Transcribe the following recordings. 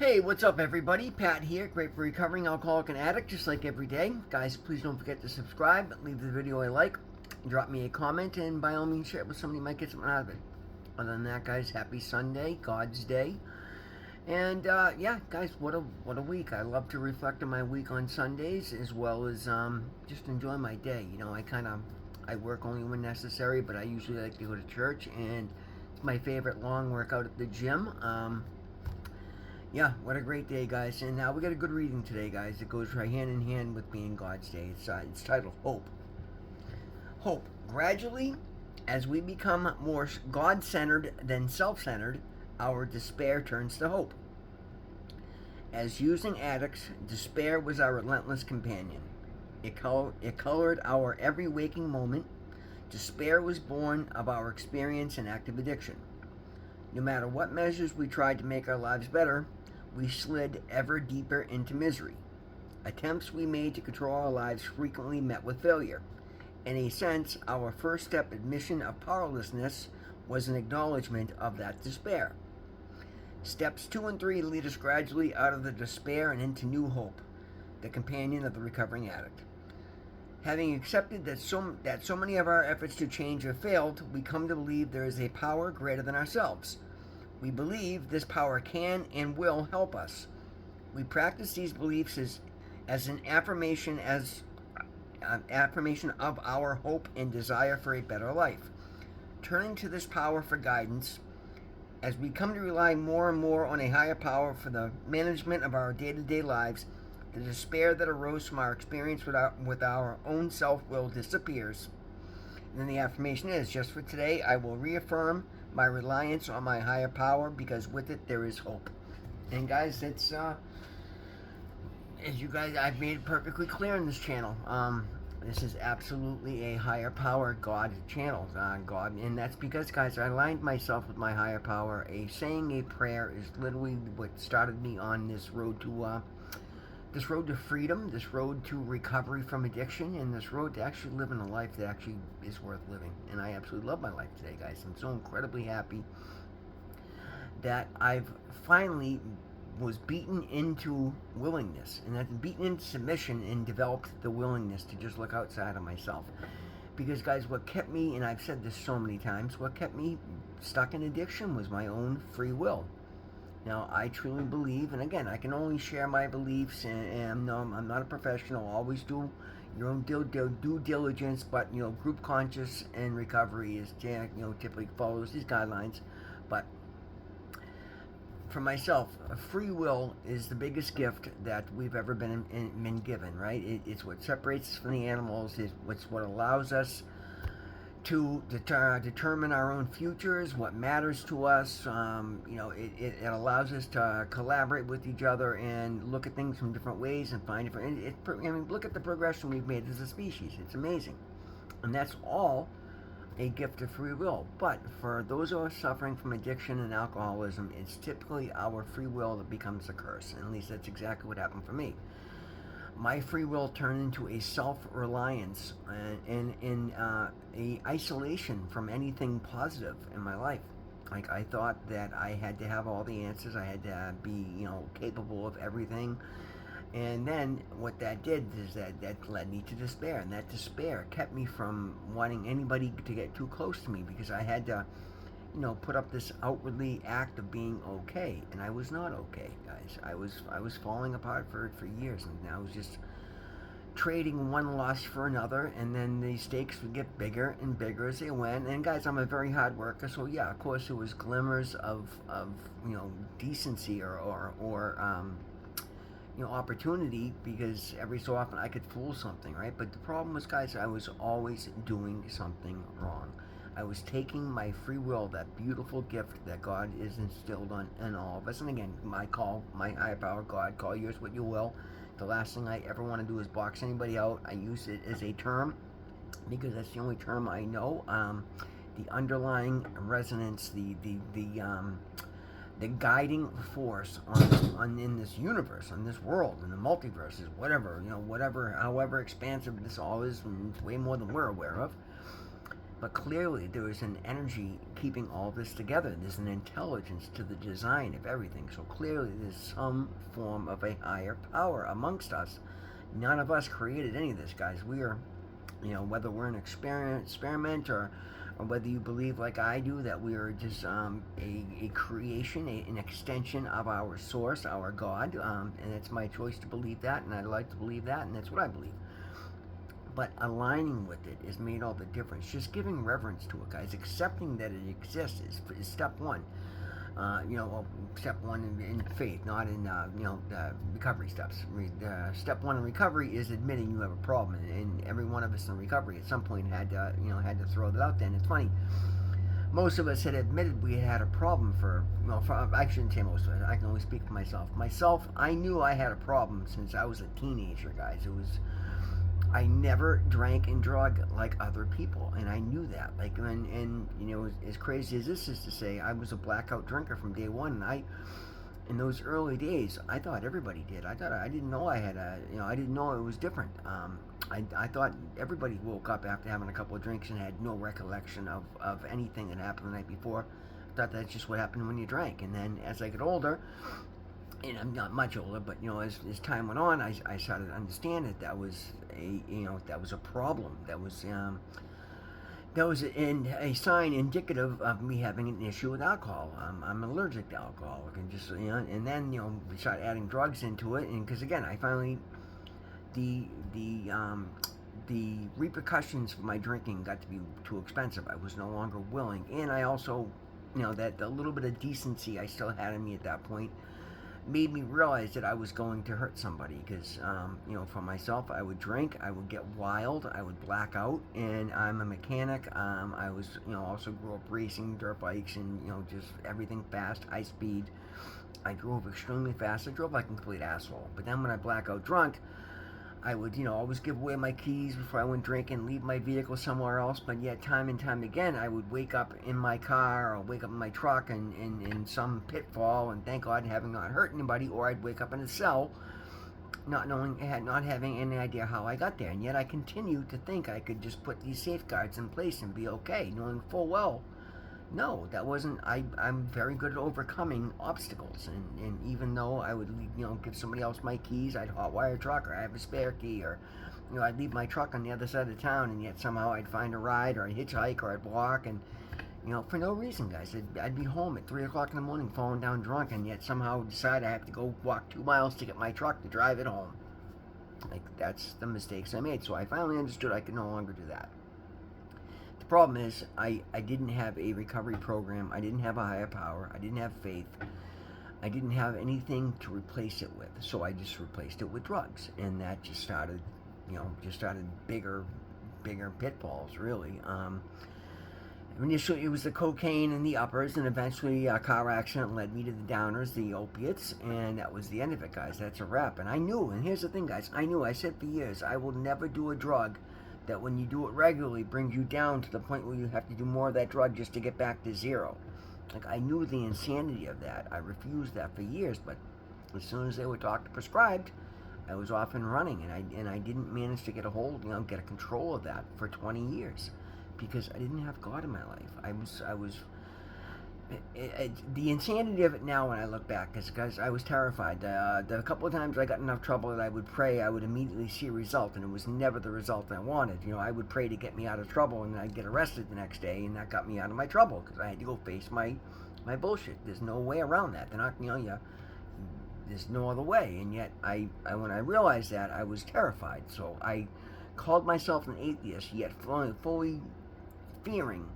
Hey, what's up, everybody? Pat here, great for recovering alcoholic and addict, just like every day. Guys, please don't forget to subscribe, leave the video a like, drop me a comment, and by all means, share it with somebody who might get something out of it. Other than that, guys, happy Sunday, God's Day. And yeah, guys, what a week. I love to reflect on my week on Sundays as well as just enjoy my day. You know, I work only when necessary, but I usually like to go to church, and it's my favorite long workout at the gym. Yeah, what a great day, guys. And we got a good reading today, guys. It goes right hand in hand with being God's Day. It's titled Hope. Hope. Gradually, as we become more God-centered than self-centered, our despair turns to hope. As using addicts, despair was our relentless companion. It colored our every waking moment. Despair was born of our experience in active addiction. No matter what measures we tried to make our lives better, we slid ever deeper into misery. Attempts we made to control our lives frequently met with failure. In a sense, our first step admission of powerlessness was an acknowledgement of that despair. Steps 2 and 3 lead us gradually out of the despair and into new hope, the companion of the recovering addict. Having accepted that so many of our efforts to change have failed, we come to believe there is a power greater than ourselves. We believe this power can and will help us. We practice these beliefs as an affirmation of our hope and desire for a better life. Turning to this power for guidance, as we come to rely more and more on a higher power for the management of our day-to-day lives, the despair that arose from our experience with our own self-will disappears. And then the affirmation is, just for today, I will reaffirm my reliance on my higher power, because with it there is hope. And guys, it's as you guys, I've made it perfectly clear in this channel. This is absolutely a higher power God channel, God, and that's because, guys, I aligned myself with my higher power. Saying a prayer is literally what started me on this road to freedom, this road to recovery from addiction, and this road to actually living a life that actually is worth living. And I absolutely love my life today, guys. I'm so incredibly happy that I've finally was beaten into willingness, and I've beaten into submission and developed the willingness to just look outside of myself. Because, guys, what kept me, and I've said this so many times, what kept me stuck in addiction was my own free will. Now, I truly believe, and again, I can only share my beliefs, and no, I'm not a professional. Always do your own due diligence, but, you know, group conscious and recovery is, you know, typically follows these guidelines. But for myself, free will is the biggest gift that we've ever been given, right? It's what separates us from the animals. It's what allows us to determine our own futures, what matters to us. You know, it allows us to collaborate with each other and look at things from different ways and find different. I mean, look at the progression we've made as a species. It's amazing, and that's all a gift of free will. But for those of us suffering from addiction and alcoholism, it's typically our free will that becomes a curse. And at least that's exactly what happened for me. My free will turned into a self-reliance and in a isolation from anything positive in my life. Like, I thought that I had to have all the answers. I had to be, you know, capable of everything. And then what that did is that led me to despair. And that despair kept me from wanting anybody to get too close to me, because I had to, you know, put up this outwardly act of being okay, and I was not okay, guys. I was falling apart for years, and I was just trading one loss for another, and then the stakes would get bigger and bigger as they went. And guys, I'm a very hard worker, so yeah, of course, there was glimmers of you know, decency or you know, opportunity, because every so often I could fool something, right? But the problem was, guys, I was always doing something wrong. I was taking my free will, that beautiful gift that God is instilled in all of us. And again, my higher power, God, call yours what you will. The last thing I ever want to do is box anybody out. I use it as a term because that's the only term I know. The underlying resonance, the guiding force on in this universe, on this world, in the multiverse, is whatever, you know, whatever, however expansive this all is, and it's way more than we're aware of. But clearly, there is an energy keeping all this together. There's an intelligence to the design of everything. So clearly, there's some form of a higher power amongst us. None of us created any of this, guys. We are, whether we're an experiment or whether you believe like I do that we are just a creation, an extension of our source, our God, and it's my choice to believe that, and I'd like to believe that, and that's what I believe. But aligning with it has made all the difference. Just giving reverence to it, guys. Accepting that it exists is step one. Step one in faith, not in recovery steps. Step one in recovery is admitting you have a problem, and every one of us in recovery at some point had to throw that out there. And it's funny, most of us had admitted we had a problem I shouldn't say most of us. I can only speak for myself. I knew I had a problem since I was a teenager, guys. I never drank and drug like other people, and I knew that. As crazy as this is to say, I was a blackout drinker from day one. And in those early days, I thought everybody did. I didn't know I had I didn't know it was different. I thought everybody woke up after having a couple of drinks and had no recollection of anything that happened the night before. I thought that's just what happened when you drank. And then as I get older, and I'm not much older, but as time went on, I started to understand that was a problem. That was a sign indicative of me having an issue with alcohol. I'm allergic to alcohol, and then we started adding drugs into it, and because again, I finally the repercussions for my drinking got to be too expensive. I was no longer willing, and I also that the little bit of decency I still had in me at that point made me realize that I was going to hurt somebody because, for myself, I would drink, I would get wild, I would black out, and I'm a mechanic. I was, also grew up racing dirt bikes and, just everything fast, high speed. I drove extremely fast. I drove like a complete asshole. But then when I black out drunk, I would, always give away my keys before I went drinking, leave my vehicle somewhere else. But yet, time and time again, I would wake up in my car or wake up in my truck and in some pitfall, and thank God having not hurt anybody, or I'd wake up in a cell, not having any idea how I got there. And yet, I continued to think I could just put these safeguards in place and be okay, knowing full well, no, that wasn't. I'm very good at overcoming obstacles, and even though I would give somebody else my keys, I'd hotwire a truck, or I have a spare key, or I'd leave my truck on the other side of town, and yet somehow I'd find a ride, or I'd hitchhike, or I'd walk, and for no reason, guys. I'd be home at 3 o'clock in the morning, falling down drunk, and yet somehow decide I have to go walk 2 miles to get my truck to drive it home. Like, that's the mistakes I made. So I finally understood I could no longer do that. The problem is I didn't have a recovery program. I didn't have a higher power. I didn't have faith. I didn't have anything to replace it with. So I just replaced it with drugs. And that just started, bigger pitfalls, really. Initially, it was the cocaine and the uppers, and eventually a car accident led me to the downers, the opiates, and that was the end of it, guys. That's a wrap. And I knew, and here's the thing, guys, I said for years, I will never do a drug that when you do it regularly brings you down to the point where you have to do more of that drug just to get back to zero. Like, I knew the insanity of that. I refused that for years, but as soon as they were doctor prescribed, I was off and running, and I didn't manage to get a hold, get a control of that for 20 years. Because I didn't have God in my life. The insanity of it now when I look back is because I was terrified. The couple of times I got enough trouble that I would pray, I would immediately see a result, and it was never the result I wanted. I would pray to get me out of trouble, and I'd get arrested the next day, and that got me out of my trouble because I had to go face my bullshit. There's no way around that. They're not, there's no other way. And yet, when I realized that, I was terrified. So I called myself an atheist, yet fully fearing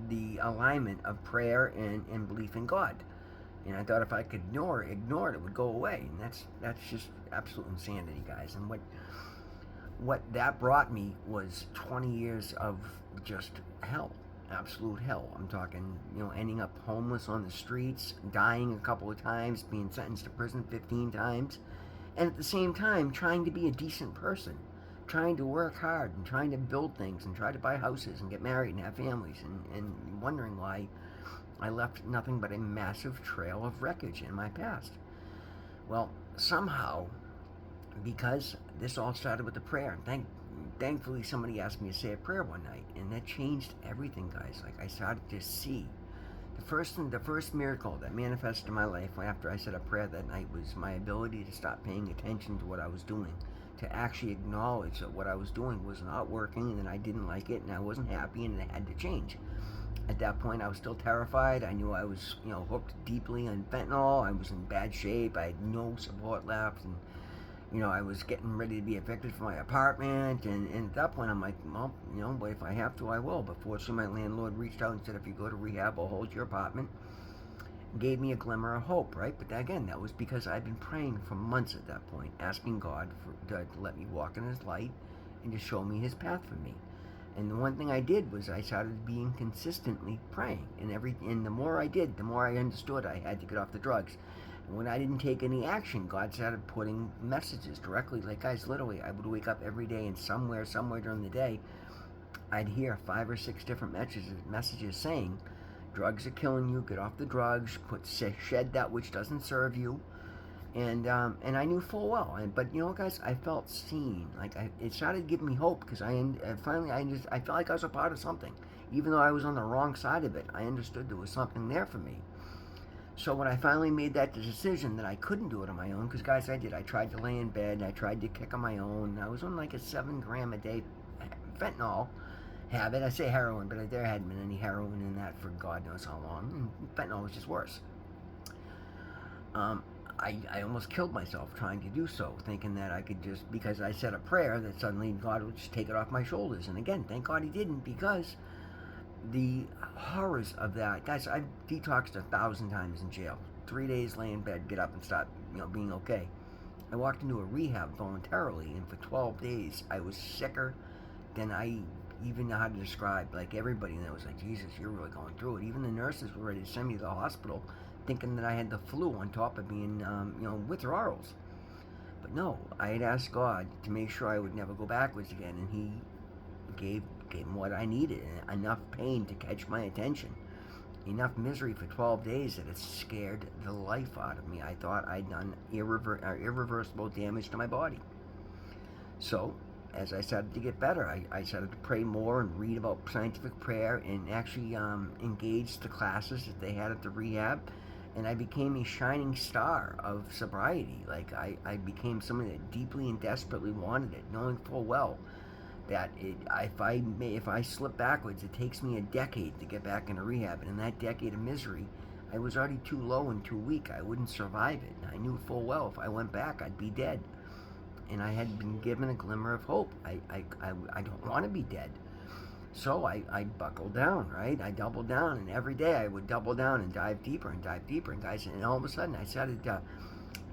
the alignment of prayer and belief in God. And I thought if I could ignore it, it would go away. And that's just absolute insanity, guys. And what that brought me was 20 years of just hell. Absolute hell. I'm talking, ending up homeless on the streets, dying a couple of times, being sentenced to prison 15 times, and at the same time trying to be a decent person. Trying to work hard and trying to build things and try to buy houses and get married and have families and wondering why I left nothing but a massive trail of wreckage in my past. Well, somehow, because this all started with the prayer, and thankfully somebody asked me to say a prayer one night, and that changed everything, guys. Like, I started to see the first miracle that manifested in my life after I said a prayer that night was my ability to stop paying attention to what I was doing, to actually acknowledge that what I was doing was not working, and that I didn't like it, and I wasn't happy, and it had to change. At that point, I was still terrified. I knew I was, hooked deeply on fentanyl. I was in bad shape. I had no support left, and I was getting ready to be evicted from my apartment, and at that point I'm like, well, but if I have to, I will. But fortunately, my landlord reached out and said, if you go to rehab, I'll hold your apartment. Gave me a glimmer of hope, right? But again, that was because I'd been praying for months at that point, asking God to let me walk in His light and to show me His path for me. And the one thing I did was I started being consistently praying, and the more I did, the more I understood I had to get off the drugs. When I didn't take any action, God started putting messages directly. Like, guys, literally, I would wake up every day, and somewhere during the day, I'd hear 5 or 6 different messages saying, drugs are killing you, get off the drugs, shed that which doesn't serve you. And I knew full well. But guys, I felt seen. Like, it started giving me hope, because I felt like I was a part of something. Even though I was on the wrong side of it, I understood there was something there for me. So when I finally made that decision that I couldn't do it on my own, because, guys, I did. I tried to lay in bed. I tried to kick on my own. I was on like a 7-gram a day fentanyl habit. I say heroin, but there hadn't been any heroin in that for God knows how long. And fentanyl was just worse. I almost killed myself trying to do so, thinking that I could just, because I said a prayer, that suddenly God would just take it off my shoulders. And again, thank God He didn't, because the horrors of that, guys, I've detoxed 1,000 times in jail. 3 days, lay in bed, get up and start, being okay. I walked into a rehab voluntarily, and for 12 days, I was sicker than I even know how to describe. Like, everybody in there was like, Jesus, you're really going through it. Even the nurses were ready to send me to the hospital, thinking that I had the flu on top of being, withdrawals. But no, I had asked God to make sure I would never go backwards again, and He gave me what I needed, enough pain to catch my attention, enough misery for 12 days that it scared the life out of me. I thought I'd done irreversible damage to my body. So, as I started to get better, I started to pray more and read about scientific prayer, and actually engage the classes that they had at the rehab, and I became a shining star of sobriety. Like, I became someone that deeply and desperately wanted it, knowing full well that if I slip backwards, it takes me a decade to get back into rehab, and in that decade of misery, I was already too low and too weak. I wouldn't survive it. And I knew full well if I went back, I'd be dead. And I had been given a glimmer of hope. I don't want to be dead. So I buckled down, right? I doubled down, and every day I would double down and dive deeper, and guys, and all of a sudden I started to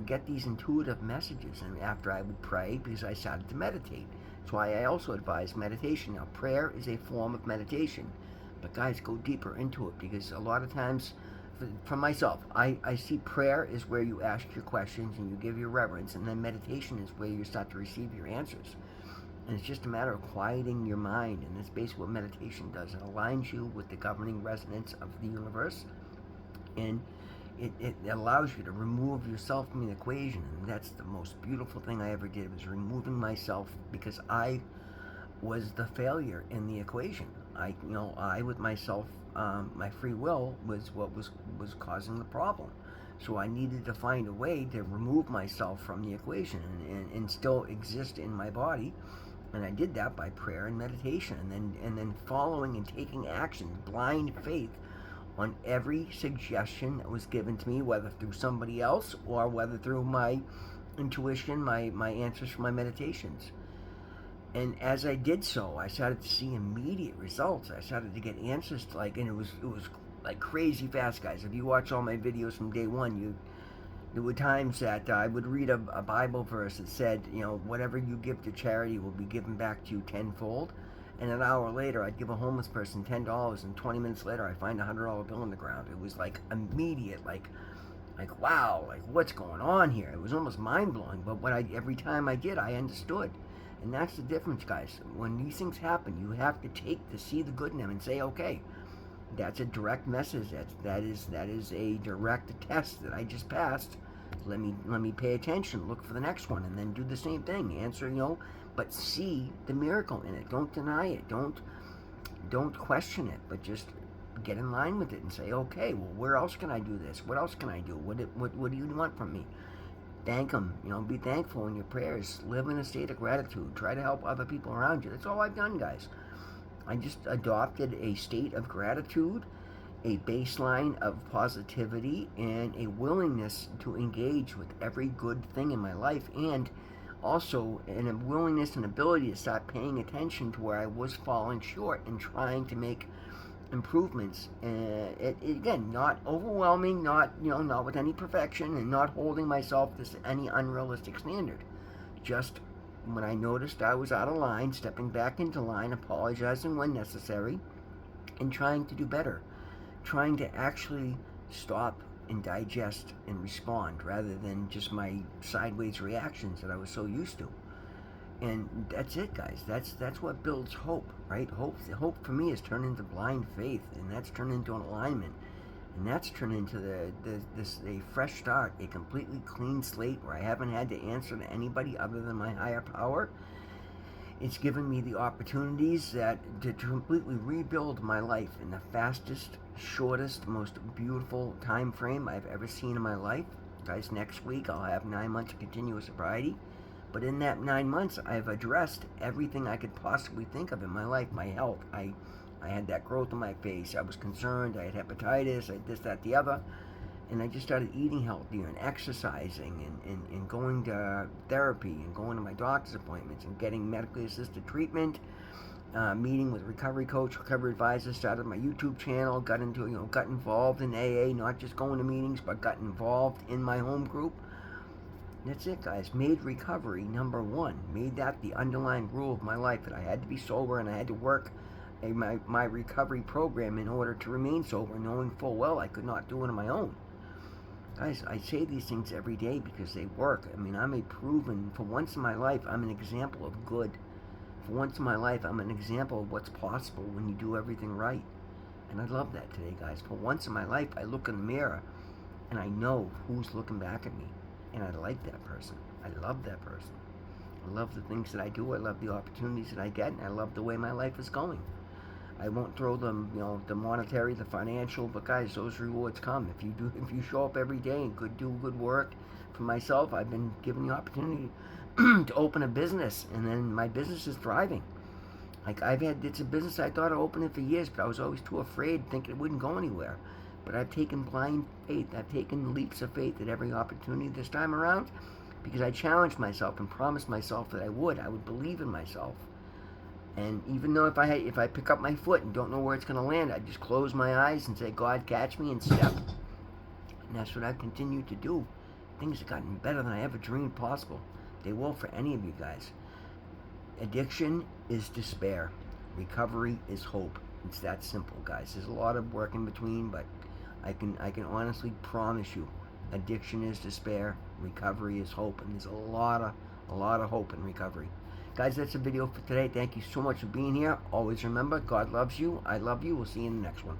get these intuitive messages, and after I would pray, because I started to meditate. That's why I also advise meditation. Now, prayer is a form of meditation, but guys, go deeper into it, because a lot of times, for myself, I see prayer is where you ask your questions and you give your reverence, and then meditation is where you start to receive your answers. And it's just a matter of quieting your mind, and that's basically what meditation does. It aligns you with the governing resonance of the universe, and it allows you to remove yourself from the equation. And that's the most beautiful thing I ever did, was removing myself, because I was the failure in the equation. I with myself, my free will was what was causing the problem. So I needed to find a way to remove myself from the equation and still exist in my body. And I did that by prayer and meditation, and then following and taking action, blind faith, on every suggestion that was given to me, whether through somebody else or whether through my intuition, my answers from my meditations. And as I did so, I started to see immediate results. I started to get answers and it was like crazy fast, guys. If you watch all my videos from day one, there were times that I would read a Bible verse that said, whatever you give to charity will be given back to you tenfold. And an hour later, I'd give a homeless person $10, and 20 minutes later, I find a $100 bill on the ground. It was like immediate, like wow, like what's going on here? It was almost mind-blowing, but every time I did, I understood. And that's the difference, guys. When these things happen, you have to see the good in them and say, okay, that's a direct message. That is a direct test that I just passed. Let me pay attention, look for the next one, and then do the same thing. Answer, but see the miracle in it. Don't deny it. Don't question it, but just get in line with it and say, okay, well, where else can I do this? What else can I do? What do you want from me? Thank Him. Be thankful in your prayers. Live in a state of gratitude. Try to help other people around you. That's all I've done, guys. I just adopted a state of gratitude, a baseline of positivity, and a willingness to engage with every good thing in my life, and also a willingness and ability to start paying attention to where I was falling short and trying to make improvements. Again, not overwhelming, not with any perfection, and not holding myself to any unrealistic standard. Just when I noticed I was out of line, stepping back into line, apologizing when necessary, and trying to do better. Trying to actually stop and digest and respond rather than just my sideways reactions that I was so used to. And that's it, guys. That's what builds hope, right? Hope for me is turned into blind faith, and that's turned into an alignment, and that's turned into a fresh start, a completely clean slate where I haven't had to answer to anybody other than my higher power. It's given me the opportunities to completely rebuild my life in the fastest, shortest, most beautiful time frame I've ever seen in my life. Guys, next week I'll have 9 months of continuous sobriety. But in that 9 months, I've addressed everything I could possibly think of in my life. My health, I had that growth in my face. I was concerned. I had hepatitis. I had this, that, the other. And I just started eating healthier and exercising and going to therapy and going to my doctor's appointments and getting medically assisted treatment, meeting with a recovery coach, recovery advisor, started my YouTube channel, got involved in AA, not just going to meetings, but got involved in my home group. That's it, guys. Made recovery number one. Made that the underlying rule of my life, that I had to be sober and I had to work my recovery program in order to remain sober, knowing full well I could not do it on my own. Guys, I say these things every day because they work. I mean, for once in my life, I'm an example of good. For once in my life, I'm an example of what's possible when you do everything right. And I love that today, guys. For once in my life, I look in the mirror and I know who's looking back at me. And I like that person. I love that person. I love the things that I do. I love the opportunities that I get, and I love the way my life is going. I won't throw them, the monetary, the financial, but guys, those rewards come. If you show up every day and do good work for myself, I've been given the opportunity to open a business, and then my business is thriving. It's a business I thought I'd open it for years, but I was always too afraid, thinking it wouldn't go anywhere. But I've taken blind faith. I've taken leaps of faith at every opportunity this time around, because I challenged myself and promised myself that I would believe in myself. And even though if I pick up my foot and don't know where it's going to land, I just close my eyes and say, God, catch me, and step. And that's what I've continued to do. Things have gotten better than I ever dreamed possible. They will for any of you guys. Addiction is despair. Recovery is hope. It's that simple, guys. There's a lot of work in between, but I can honestly promise you, addiction is despair, recovery is hope, and there's a lot of hope in recovery. Guys, that's the video for today. Thank you so much for being here. Always remember, God loves you. I love you. We'll see you in the next one.